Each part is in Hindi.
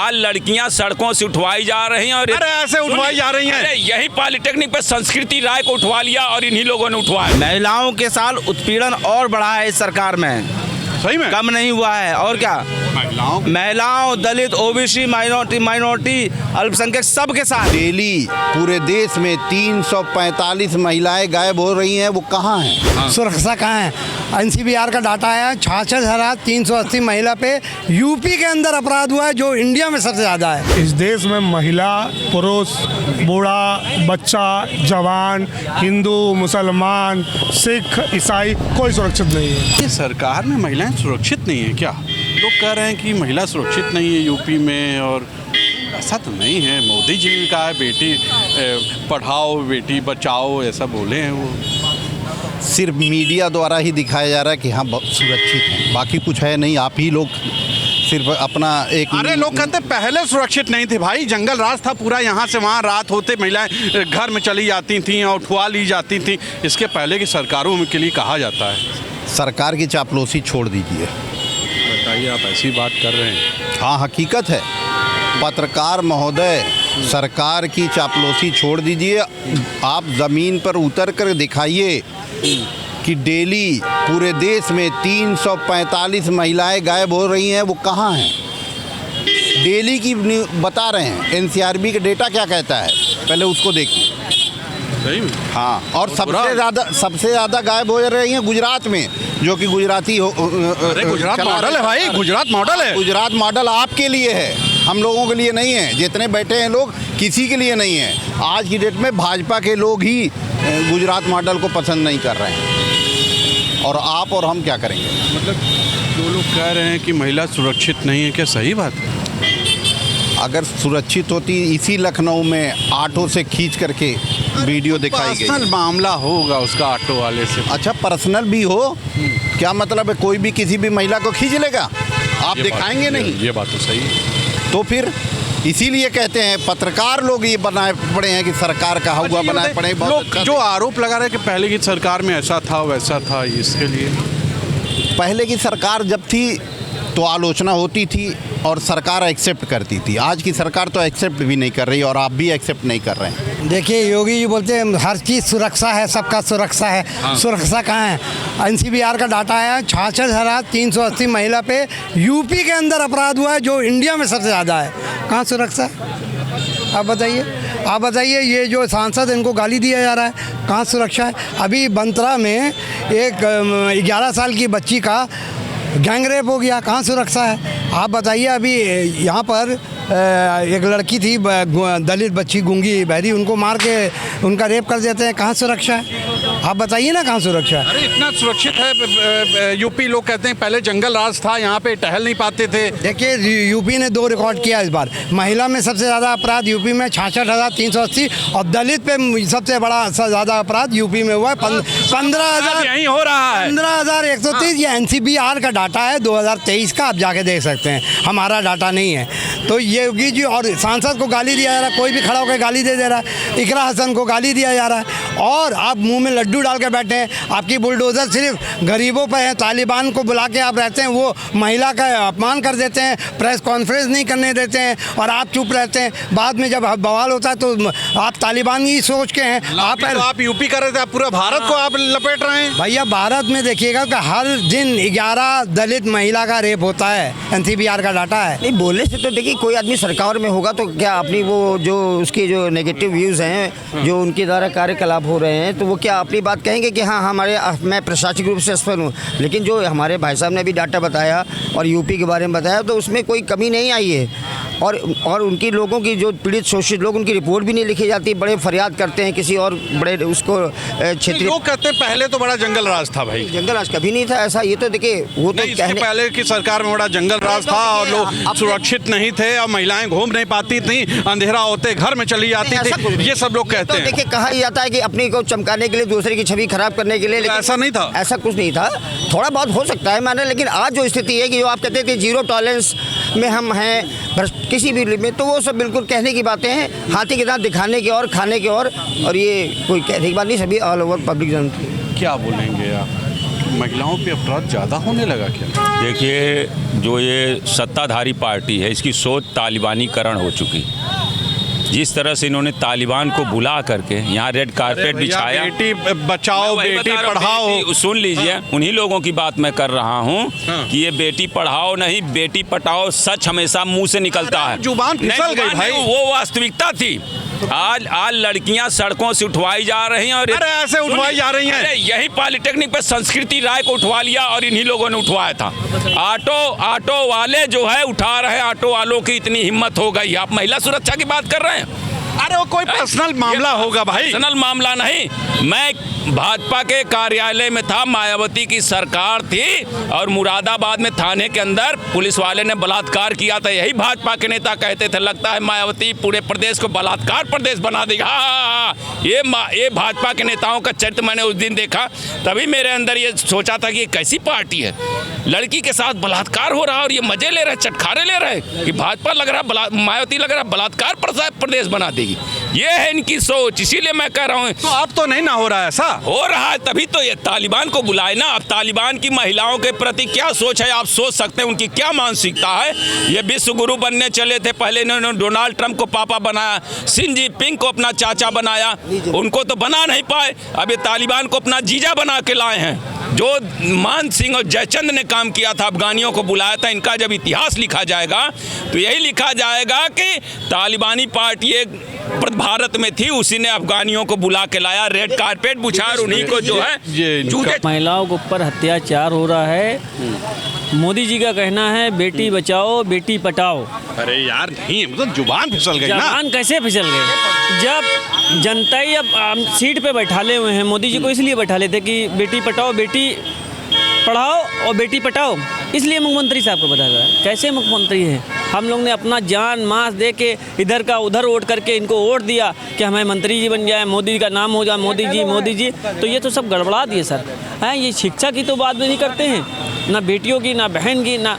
बेहाल लड़कियां सड़कों से उठवाई जा रही हैं। और अरे ऐसे उठवाई जा रही हैं। अरे यही पॉलिटेक्निक पे संस्कृति राय को उठवा लिया और इन्हीं लोगों ने उठवाया। महिलाओं के साथ उत्पीड़न और बढ़ा है इस सरकार में, सही में कम नहीं हुआ है। और क्या, महिलाओं, दलित, ओबीसी, माइनॉरिटी, अल्पसंख्यक सबके साथ। डेली पूरे देश में 345 महिलाएं गायब हो रही हैं, वो कहाँ हैं? सुरक्षा कहाँ है? NCBR का डाटा है 66,380 महिला पे यूपी के अंदर अपराध हुआ है, जो इंडिया में सबसे ज़्यादा है। इस देश में महिला, पुरुष, बूढ़ा, बच्चा, जवान, हिंदू, मुसलमान, सिख, ईसाई कोई सुरक्षित नहीं है। ये सरकार में महिलाएं सुरक्षित नहीं है क्या? लोग कह रहे हैं कि महिला सुरक्षित नहीं है यूपी में, और ऐसा तो नहीं है। मोदी जी ने कहा है बेटी पढ़ाओ बेटी बचाओ, ऐसा बोले हैं वो। सिर्फ मीडिया द्वारा ही दिखाया जा रहा है कि हाँ सुरक्षित हैं, बाकी कुछ है नहीं। आप ही लोग सिर्फ अपना एक। अरे लोग कहते पहले सुरक्षित नहीं थे भाई, जंगल राज था पूरा, यहाँ से वहाँ रात होते महिलाएं घर में चली जाती थीं और उठवा ली जाती थीं। इसके पहले की सरकारों के लिए कहा जाता है। सरकार की चापलूसी छोड़ दीजिए। बताइए, आप ऐसी बात कर रहे हैं। हाँ, हकीकत है। पत्रकार महोदय, सरकार की चापलूसी छोड़ दीजिए। आप ज़मीन पर उतर कर दिखाइए कि डेली पूरे देश में 345 महिलाएं गायब हो रही हैं, वो कहाँ हैं? डेली की बता रहे हैं। NCRB का डेटा क्या कहता है, पहले उसको देखिए। सही में? हाँ, और सबसे ज़्यादा गायब हो रही हैं गुजरात में, जो कि गुजराती हो। अरे गुजरात मॉडल है भाई, गुजरात मॉडल है। गुजरात मॉडल आपके लिए है, हम लोगों के लिए नहीं है। जितने बैठे हैं लोग, किसी के लिए नहीं है। आज की डेट में भाजपा के लोग ही गुजरात मॉडल को पसंद नहीं कर रहे हैं, और आप और हम क्या करेंगे? मतलब जो लोग कह रहे हैं कि महिला सुरक्षित नहीं है, क्या सही बात है? अगर सुरक्षित होती, इसी लखनऊ में ऑटो से खींच करके वीडियो दिखाई गई। पर्सनल मामला होगा उसका ऑटो वाले से। अच्छा, पर्सनल भी हो, क्या मतलब है? कोई भी किसी भी महिला को खींच लेगा? आप दिखाएंगे नहीं? ये बात तो सही है। तो फिर इसीलिए कहते हैं पत्रकार लोग ये बनाए पड़े हैं कि सरकार कहा हुआ बनाए पड़े। लोग जो आरोप लगा रहे हैं कि पहले की सरकार में ऐसा था वैसा था, इसके लिए पहले की सरकार जब थी तो आलोचना होती थी और सरकार एक्सेप्ट करती थी। आज की सरकार तो एक्सेप्ट भी नहीं कर रही, और आप भी एक्सेप्ट नहीं कर रहे हैं। देखिए, योगी जी बोलते हैं हर चीज़ सुरक्षा है, सबका सुरक्षा है। हाँ। सुरक्षा कहाँ है? NCBR का डाटा है 66,380 महिला पे यूपी के अंदर अपराध हुआ है, जो इंडिया में सबसे ज़्यादा है। कहाँ सुरक्षा है? आप बताइए। ये जो सांसद, इनको गाली दिया जा रहा है, कहाँ सुरक्षा है? अभी बंतरा में एक 11 साल की बच्ची का गैंग रेप हो गया, कहाँ सुरक्षा है? आप बताइए। अभी यहाँ पर एक लड़की थी, दलित बच्ची, गूंगी बहरी, उनको मार के उनका रेप कर देते हैं, कहाँ सुरक्षा है? आप बताइए ना, कहाँ सुरक्षा है? अरे इतना सुरक्षित है यूपी। लोग कहते हैं पहले जंगल राज था, यहाँ पे टहल नहीं पाते थे। देखिए, यूपी ने 2 रिकॉर्ड किया इस बार। महिला में सबसे ज़्यादा अपराध यूपी में 66,380, और दलित पे सबसे बड़ा ज़्यादा अपराध यूपी में हुआ है 15,000। यही हो रहा है 15,130। ये NCBR का डाटा है 2023 का, आप जाके देख सकते हैं, हमारा डाटा नहीं है। तो योगी जी और सांसद को गाली दिया जा रहा है, कोई भी खड़ा होकर गाली दे रहा है। इकरा हसन को गाली दिया जा रहा है, और आप मुंह में लड्डू डाल के बैठे हैं। आपकी बुलडोज़र सिर्फ गरीबों पर है। तालिबान को बुला के आप रहते हैं, वो महिला का अपमान कर देते हैं, प्रेस कॉन्फ्रेंस नहीं करने देते हैं, और आप चुप रहते हैं। बाद में जब बवाल होता है तो आप तालिबान ही सोच के हैं। आप यूपी कर रहे थे, आप पूरा भारत को आप लपेट रहे हैं। भैया, भारत में देखिएगा कि हर दिन 11 दलित महिला का रेप होता है। NCBR का डाटा है। नहीं, बोलने से तो देखिए, कोई आदमी सरकार में होगा तो क्या अपनी वो जो उसके जो नेगेटिव व्यूज़ हैं, जो उनके द्वारा कार्यकलाप हो रहे हैं, तो वो क्या अपनी बात कहेंगे कि हाँ मैं प्रशासनिक रूप से असफल हूँ। लेकिन जो हमारे भाई साहब ने भी डाटा बताया और यूपी के बारे में बताया, तो उसमें कोई कमी नहीं आई है। और उनकी लोगों की जो पीड़ित शोषित लोग, उनकी रिपोर्ट भी नहीं लिखी जाती। बड़े फरियाद करते हैं किसी और बड़े उसको क्षेत्रीय। लोग कहते हैं पहले तो बड़ा जंगल राज था भाई। जंगल राज कभी नहीं था ऐसा। ये तो देखिए, वो तो इसके पहले की सरकार में बड़ा जंगल राज था, और लोग सुरक्षित नहीं थे, और महिलाएं घूम नहीं पाती थी, अंधेरा होते घर में चली जाती थी, ये सब लोग कहते हैं। देखिए, कहा जाता है कि अपनी को चमकाने के लिए, दूसरे की छवि खराब करने के लिए, लेकिन ऐसा नहीं था। ऐसा कुछ नहीं था। थोड़ा बहुत हो सकता है माने, लेकिन आज जो स्थिति है कि जो आप कहते थे 0 टॉलरेंस में हम हैं किसी भी में, तो वो सब बिल्कुल कहने की बातें हैं, हाथी के दांत दिखाने की और खाने की और ये कोई कहने की बात नहीं। सभी ऑल ओवर पब्लिक जानती है। क्या बोलेंगे आप? महिलाओं पे अपराध ज़्यादा होने लगा क्या? देखिए, जो ये सत्ताधारी पार्टी है इसकी सोच तालिबानीकरण हो चुकी। जिस तरह से इन्होंने तालिबान को बुला करके यहाँ रेड कारपेट बिछाया, बेटी बचाओ बेटी पढ़ाओ। सुन लीजिए, उन्हीं लोगों की बात मैं कर रहा हूँ कि ये बेटी पढ़ाओ नहीं बेटी पटाओ सच हमेशा मुंह से निकलता है। जुबान फिसल गई भाई। वो वास्तविकता थी। आज लड़कियां सड़कों से उठवाई जा रही हैं और अरे ऐसे उठवाई जा रही हैं। अरे यही पॉलिटेक्निक पे संस्कृति राय को उठवा लिया और इन्हीं लोगों ने उठवाया था। ऑटो वाले जो है उठा रहे हैं, ऑटो वालों की इतनी हिम्मत हो गई। आप महिला सुरक्षा की बात कर रहे हैं? अरे वो कोई पर्सनल मामला होगा भाई। पर्सनल मामला नहीं। मैं भाजपा के कार्यालय में था, मायावती की सरकार थी और मुरादाबाद में थाने के अंदर पुलिस वाले ने बलात्कार किया था। यही भाजपा के नेता कहते थे लगता है मायावती पूरे प्रदेश को बलात्कार प्रदेश बना देगा। ये भाजपा के नेताओं का चरित्र मैंने उस दिन देखा, तभी मेरे अंदर ये सोचा था कि ये कैसी पार्टी है, लड़की के साथ बलात्कार हो रहा और ये मजे ले रहे, चटखारे ले रहे कि भाजपा लग रहा, मायावती लग रहा बलात्कार प्रदेश बना देगी। ये है इनकी सोच। इसीलिए मैं कह रहा हूँ तो अब तो नहीं ना हो रहा है ऐसा। हो रहा है, तभी तो ये तालिबान को बुलाए ना। अब तालिबान की महिलाओं के प्रति क्या सोच है आप सोच सकते हैं, उनकी क्या मानसिकता है। ये विश्व गुरु बनने चले थे, पहले इन्होंने डोनाल्ड ट्रंप को पापा बनाया, शी जिनपिंग को अपना चाचा बनाया, उनको तो बना नहीं पाए। अब ये तालिबान को अपना जीजा बना के लाए हैं। जो मान सिंह और जयचंद ने काम किया था, अफगानियों को बुलाया था, इनका जब इतिहास लिखा जाएगा तो यही लिखा जाएगा कि तालिबानी पार्टी एक भारत में थी, उसी ने अफगानियों को बुला के लाया, रेड कारपेट बिछाया, उन्हीं को जो है जूते। महिलाओं के ऊपर अत्याचार हो रहा है। मोदी जी का कहना है बेटी बचाओ बेटी पटाओ। अरे यार नहीं, मतलब जुबान फिसल गई ना। जुबान कैसे फिसल गई? जब जनता ही अब सीट पे बैठा ले हुए हैं, मोदी जी को इसलिए बैठा लेते कि बेटी पटाओ बेटी पढ़ाओ और बेटी पटाओ, इसलिए मुख्यमंत्री साहब को बताया गया। कैसे मुख्यमंत्री हैं? हम लोग ने अपना जान मांस दे के इधर का उधर वोट करके इनको वोट दिया कि हमें मंत्री जी बन जाए, मोदी जी का नाम हो जाए, मोदी जी। तो ये तो सब गड़बड़ा दिए सर। हैं, ये शिक्षा की तो बात भी नहीं करते हैं, ना बेटियों की, ना बहन की, ना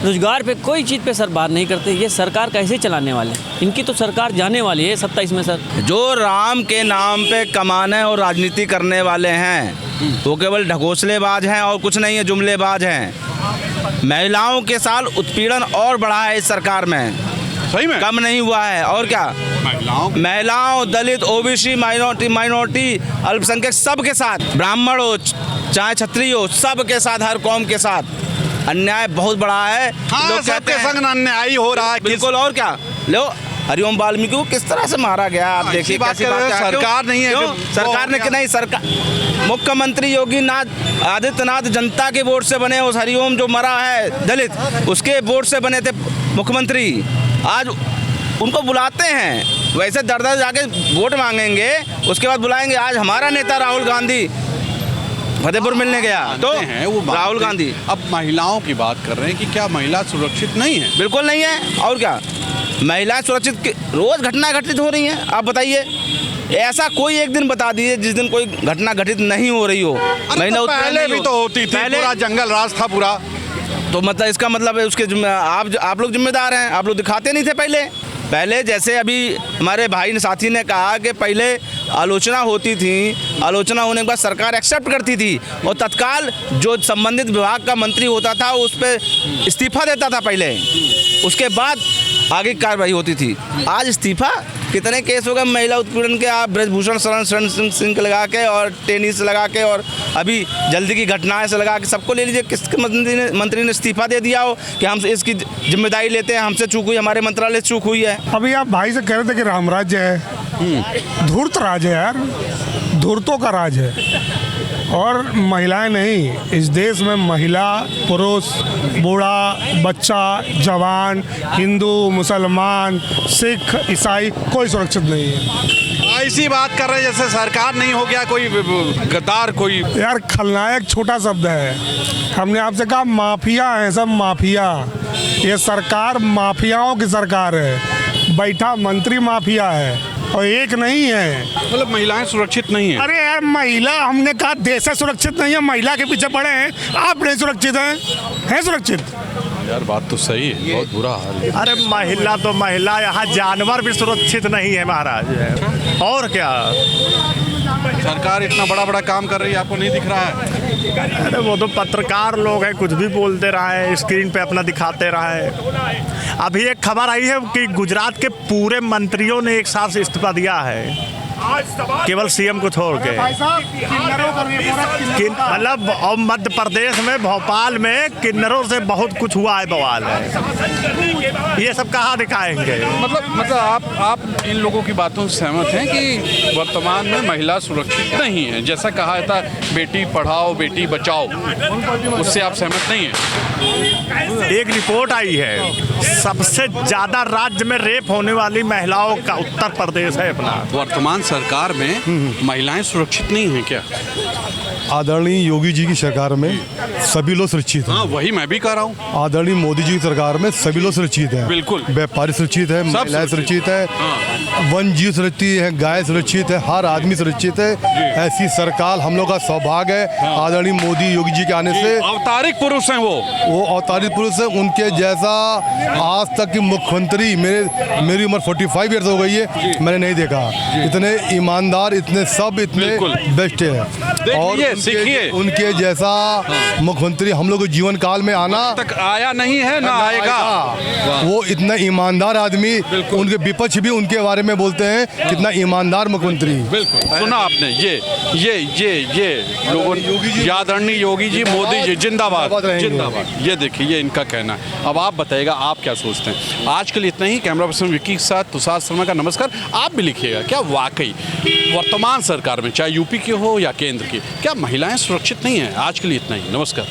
रोजगार पे, कोई चीज़ पे सर बात नहीं करते। ये सरकार कैसे चलाने वाले? इनकी तो सरकार जाने वाली है 27 में सर। जो राम के नाम पे कमाने और राजनीति करने वाले हैं वो केवल ढकोसलेबाज हैं और कुछ नहीं है, जुमलेबाज हैं। महिलाओं के साथ उत्पीड़न और बढ़ा है इस सरकार में, सही में कम नहीं हुआ है। और क्या, महिलाओं, दलित, ओबीसी, माइनॉरिटी, अल्पसंख्यक सबके साथ, ब्राह्मण हो चाहे क्षत्रिय हो, सबके साथ, हर कौम के साथ अन्याय बहुत बड़ा है। हाँ, लोग सबके संग अन्याय हो रहा है बिल्कुल। और क्या, लो हरिओम वाल्मीकि को किस तरह से मारा गया, आप देखिए। सरकार नहीं है, सरकार ने नहीं, सरकार मुख्यमंत्री योगी आदित्यनाथ जनता के वोट से बने, उस हरिओम जो मरा है दलित, उसके वोट से बने थे मुख्यमंत्री। आज उनको बुलाते हैं, वैसे दर दर जाके वोट मांगेंगे, उसके बाद बुलाएंगे। आज हमारा नेता राहुल गांधी फतेहपुर मिलने गया तो राहुल गांधी। अब महिलाओं की बात कर रहे हैं कि क्या महिला सुरक्षित नहीं है? बिल्कुल नहीं है। और क्या, महिलाएं सुरक्षित, रोज घटना घटित हो रही हैं। आप बताइए, ऐसा कोई एक दिन बता दीजिए जिस दिन कोई घटना घटित नहीं हो रही हो। महिला तो पहले भी तो होती थी, पूरा जंगल राज था पूरा। तो मतलब इसका मतलब है उसके आप लोग जिम्मेदार हैं, आप लोग दिखाते नहीं थे पहले जैसे अभी हमारे भाई साथी ने कहा कि पहले आलोचना होती थी, आलोचना होने के बाद सरकार एक्सेप्ट करती थी और तत्काल जो संबंधित विभाग का मंत्री होता था उस पर इस्तीफा देता था पहले, उसके बाद आगे की कार्रवाई होती थी। आज इस्तीफा कितने केस हो गए महिला उत्पीड़न के, आप ब्रजभूषण शरण सिंह लगा के और टेनिस लगा के और अभी जल्दी की घटनाएं से लगा के सबको ले लीजिए। किसके मंत्री ने इस्तीफा दे दिया हो कि हम इसकी जिम्मेदारी लेते हैं, हमसे चूक हुई, हमारे मंत्रालय से चूक हुई है। अभी आप भाई से कह रहे थे कि राम राज्य है, धूर्त राज है यार, धूर्तों का राज है। और महिलाएं नहीं, इस देश में महिला, पुरुष, बूढ़ा, बच्चा, जवान, हिंदू, मुसलमान, सिख, ईसाई, कोई सुरक्षित नहीं है। ऐसी बात कर रहे हैं जैसे सरकार नहीं हो गया कोई गद्दार कोई। यार खलनायक छोटा शब्द है, हमने आपसे कहा माफिया है, सब माफिया। ये सरकार माफियाओं की सरकार है, बैठा मंत्री माफिया है और एक नहीं है। मतलब महिलाएं सुरक्षित नहीं है? अरे यार महिला, हमने कहा देश सुरक्षित नहीं है, महिला के पीछे पड़े हैं, आप नहीं सुरक्षित हैं सुरक्षित? यार बात तो सही है, बहुत बुरा हाल है। अरे महिला तो महिला, यहाँ जानवर भी सुरक्षित नहीं है महाराज। और क्या, सरकार इतना बड़ा बड़ा काम कर रही है, आपको नहीं दिख रहा है? अरे वो तो पत्रकार लोग हैं, कुछ भी बोलते रहा है, स्क्रीन पे अपना दिखाते रहा है। अभी एक खबर आई है कि गुजरात के पूरे मंत्रियों ने एक साथ इस्तीफा दिया है, केवल सीएम को छोड़ के। मतलब और मध्य प्रदेश में भोपाल में किन्नरों से बहुत कुछ हुआ है, बवाल है। ये सब कहाँ दिखाएंगे? मतलब आप इन लोगों की बातों से सहमत हैं कि वर्तमान में महिला सुरक्षित नहीं है? जैसा कहा था बेटी पढ़ाओ बेटी बचाओ, उससे आप सहमत नहीं हैं? एक रिपोर्ट आई है, सबसे ज्यादा राज्य में रेप होने वाली महिलाओं का उत्तर प्रदेश है अपना। वर्तमान सरकार में महिलाएं सुरक्षित नहीं हैं क्या? आदरणीय योगी जी की सरकार में सभी लोग सुरक्षित हैं। हाँ, वही मैं भी कह रहा हूँ। आदरणीय मोदी जी की सरकार में सभी लोग सुरक्षित हैं। बिल्कुल। व्यापारी सुरक्षित है, महिलाएं सुरक्षित है, वन जीव सुरक्षित है, गाय सुरक्षित है, हर आदमी सुरक्षित है। ऐसी सरकार हम लोग का सौभाग्य है आदरणीय मोदी योगी जी के आने से। अवतारिक पुरुष हैं वो अवतारित पुरुष है। उनके जैसा आज तक की मुख्यमंत्री मेरी उम्र 45 ईयर्स हो गई है, मैंने नहीं देखा। इतने ईमानदार, इतने सब इतने बेस्ट है। और उनके जैसा मुख्यमंत्री हम लोग जीवन काल में आना तक आया नहीं है, ना आएगा। वो इतना ईमानदार आदमी, उनके विपक्ष भी उनके बारे में बोलते हैं कितना ईमानदार मुख्यमंत्री। बिल्कुल सुना आपने। ये लोगों, आदरणीय योगी जी, मोदी जी जिंदाबाद जिंदाबाद। ये देखिए, ये इनका कहना है। अब आप बताइएगा आप क्या सोचते हैं। आज के लिए इतना ही। कैमरा पर्सन विक्की के साथ तुषार शर्मा का नमस्कार। आप भी लिखिएगा, क्या वाकई वर्तमान सरकार में, चाहे यूपी की हो या केंद्र की, क्या महिलाएं सुरक्षित नहीं हैं? आज के लिए इतना ही। नमस्कार।